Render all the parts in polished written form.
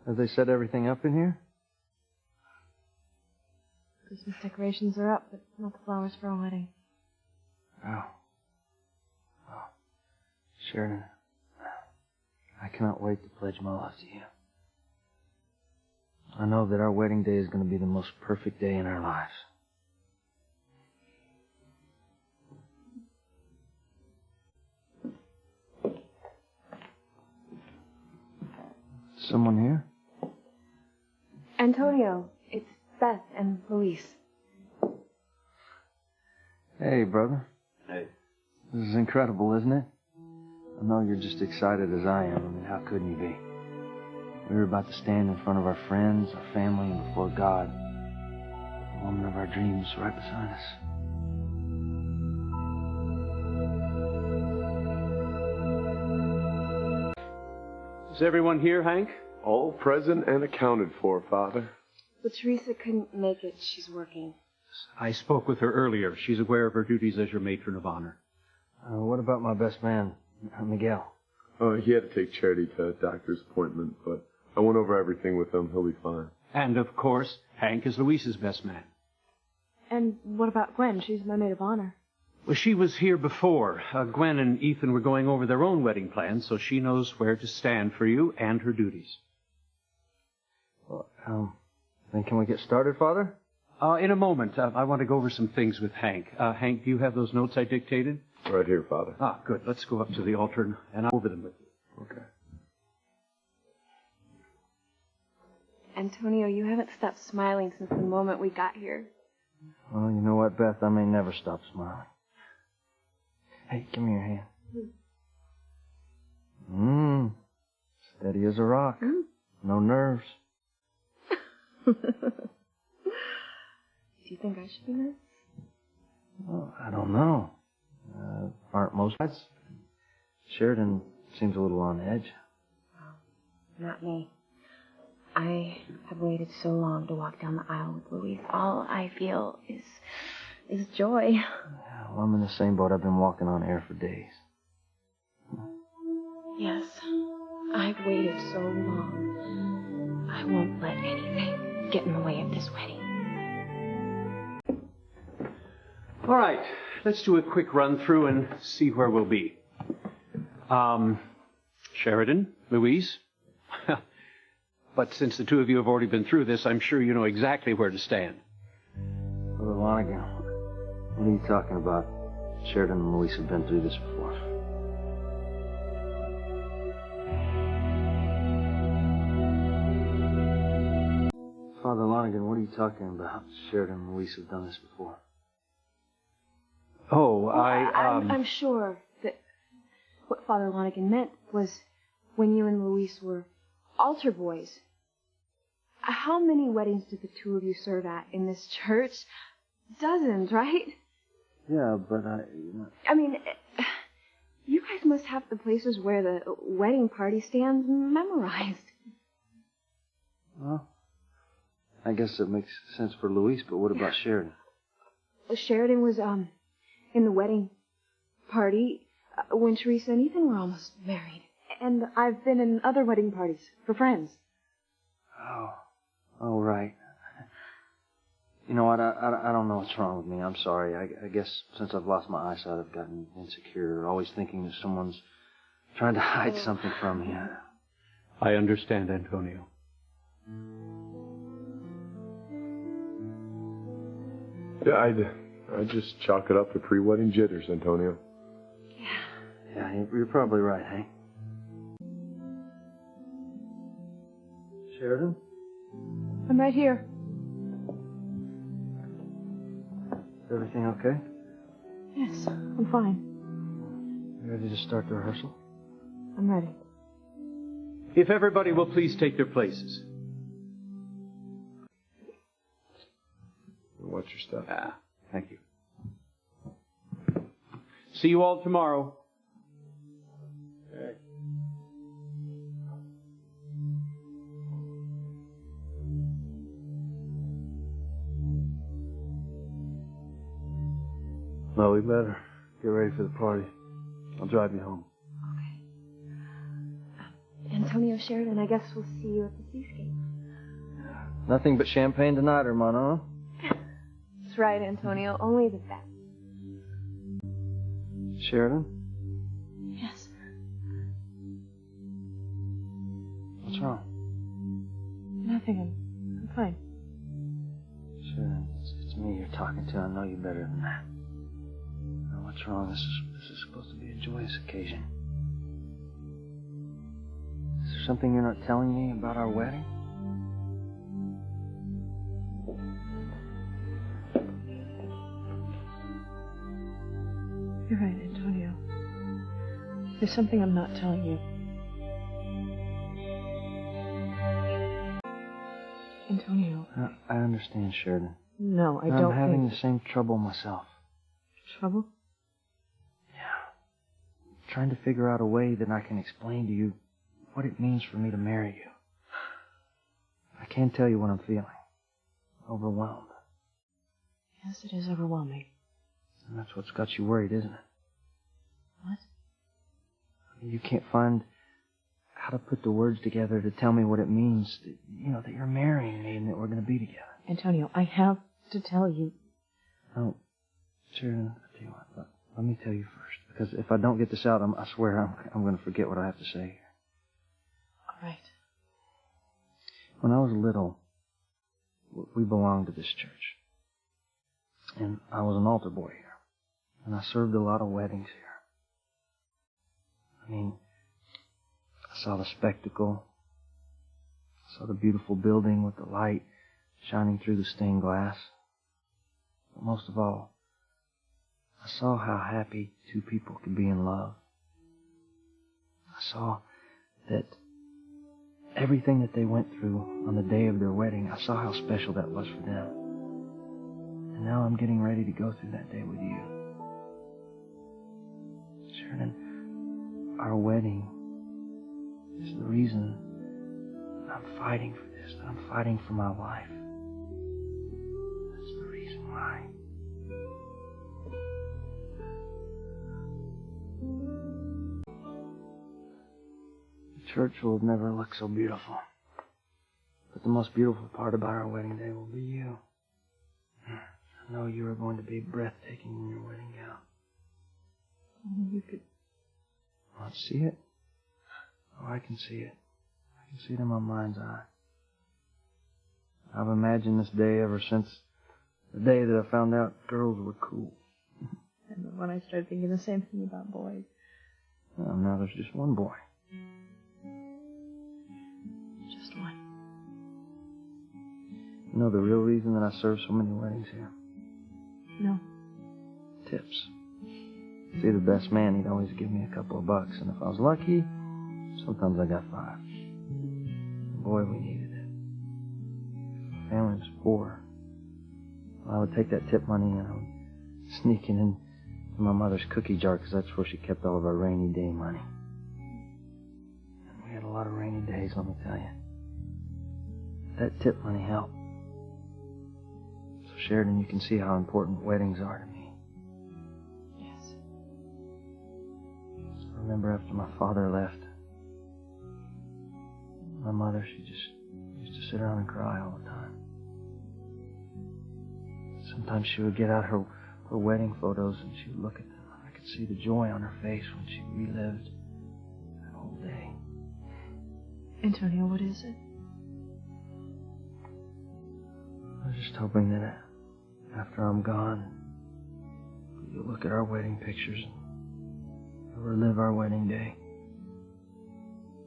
Have they set everything up in here? Christmas decorations are up, but not the flowers for a wedding. Oh. Oh. Sheridan, I cannot wait to pledge my love to you. I know that our wedding day is going to be the most perfect day in our lives. Someone here? Antonio, it's Beth and Luis. Hey, brother. Hey. This is incredible, isn't it? I know you're just excited as I am. I mean, how couldn't you be? We were about to stand in front of our friends, our family, and before God. The woman of our dreams right beside us. Is everyone here, Hank? All present and accounted for, Father. But Teresa couldn't make it. She's working. I spoke with her earlier. She's aware of her duties as your matron of honor. What about my best man, Miguel? He had to take Charity to a doctor's appointment, but I went over everything with him. He'll be fine. And, of course, Hank is Luis's best man. And what about Gwen? She's my maid of honor. Well, she was here before. Gwen and Ethan were going over their own wedding plans, so she knows where to stand for you and her duties. Well, then can we get started, Father? In a moment. I want to go over some things with Hank. Hank, do you have those notes I dictated? Right here, Father. Ah, good. Let's go up to the altar and I'll go over them with you. Okay. Antonio, you haven't stopped smiling since the moment we got here. Well, you know what, Beth? I may never stop smiling. Hey, give me your hand. Steady as a rock. No nerves. Do you think I should be nervous? Well, I don't know. Aren't most guys? Sheridan seems a little on edge. Not me. I have waited so long to walk down the aisle with Luis. All I feel is joy. Yeah, well, I'm in the same boat. I've been walking on air for days. Yes, I've waited so long. I won't let anything get in the way of this wedding. All right. Let's do a quick run through and see where we'll be. Sheridan, Luis. But since the two of you have already been through this, I'm sure you know exactly where to stand. Brother Lonigan, what are you talking about? Sheridan and Luis have been through this before. Father Lonigan, what are you talking about? Sheridan and Luis have done this before. Oh, I'm sure that what Father Lonigan meant was when you and Luis were altar boys. How many weddings did the two of you serve at in this church? Dozens, right? Yeah, but I mean, you guys must have the places where the wedding party stands memorized. Well, I guess it makes sense for Luis, but what about Sheridan? Sheridan was, in the wedding party when Teresa and Ethan were almost married. And I've been in other wedding parties for friends. Oh, right. You know what? I don't know what's wrong with me. I'm sorry. I guess since I've lost my eyesight, I've gotten insecure, always thinking that someone's trying to hide something from me. I understand, Antonio. Yeah, I just chalk it up to pre-wedding jitters, Antonio. Yeah, you're probably right, Hank. Sheridan? I'm right here. Is everything okay? Yes, I'm fine. You ready to start the rehearsal? I'm ready. If everybody will please take their places. Watch your step. Thank you. See you all tomorrow. Okay. No, we better get ready for the party. I'll drive you home. Okay. Antonio Sheridan, I guess we'll see you at the seascape. Nothing but champagne tonight, hermano. That's right, Antonio. Only the best. Sheridan? Yes. What's wrong? Nothing. I'm fine. Sheridan, it's me you're talking to. I know you better than that. Now, what's wrong? This is supposed to be a joyous occasion. Is there something you're not telling me about our wedding? You're right, Antonio. There's something I'm not telling you. Antonio. I understand, Sheridan. No, I I'm don't having think... the same trouble myself. Trouble? Yeah. Trying to figure out a way that I can explain to you what it means for me to marry you. I can't tell you what I'm feeling. Overwhelmed. Yes, it is overwhelming. And that's what's got you worried, isn't it? What? You can't find how to put the words together to tell me what it means, that you're marrying me and that we're going to be together. Antonio, I have to tell you. No, Sheridan, I'll tell you what, let me tell you first. Because if I don't get this out, I swear I'm going to forget what I have to say here. All right. When I was little, we belonged to this church. And I was an altar boy here. And I served a lot of weddings here. I mean, I saw the spectacle. I saw the beautiful building with the light shining through the stained glass. But most of all, I saw how happy two people could be in love. I saw that everything that they went through on the day of their wedding, I saw how special that was for them. And now I'm getting ready to go through that day with you. Sheridan, our wedding is the reason I'm fighting for this, that I'm fighting for my life. That's the reason why. The church will never look so beautiful. But the most beautiful part about our wedding day will be you. I know you are going to be breathtaking in your wedding gown. You could... Want to see it? Oh, I can see it. I can see it in my mind's eye. I've imagined this day ever since the day that I found out girls were cool. And when I started thinking the same thing about boys. Well, now there's just one boy. Just one. You know the real reason that I serve so many weddings here? No. Tips. See, the best man, he'd always give me a couple of bucks, and if I was lucky, sometimes I got 5. Boy, we needed it. If the family was poor, I would take that tip money and I would sneak it in my mother's cookie jar, because that's where she kept all of our rainy day money. And we had a lot of rainy days, let me tell you. That tip money helped. So, Sheridan, you can see how important weddings are to me. I remember after my father left, my mother, she just used to sit around and cry all the time. Sometimes she would get out her wedding photos and she would look at them. I could see the joy on her face when she relived that whole day. Antonio, what is it? I was just hoping that after I'm gone, you'll look at our wedding pictures and relive our wedding day.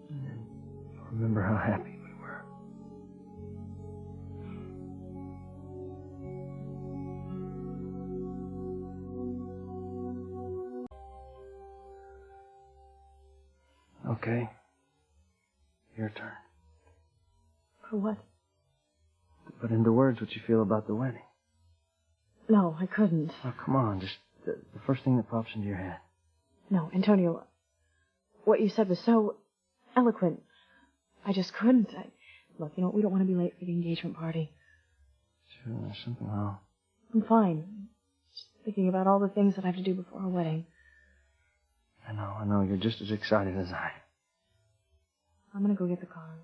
And then you'll remember how happy we were. Okay. Your turn. For what? To put into words what you feel about the wedding. No, I couldn't. Oh, come on. Just the first thing that pops into your head. No, Antonio, what you said was so eloquent. I just couldn't. Look, you know what? We don't want to be late for the engagement party. Sure, there's something wrong. I'm fine. Just thinking about all the things that I have to do before our wedding. I know. You're just as excited as I am. I'm gonna go get the car.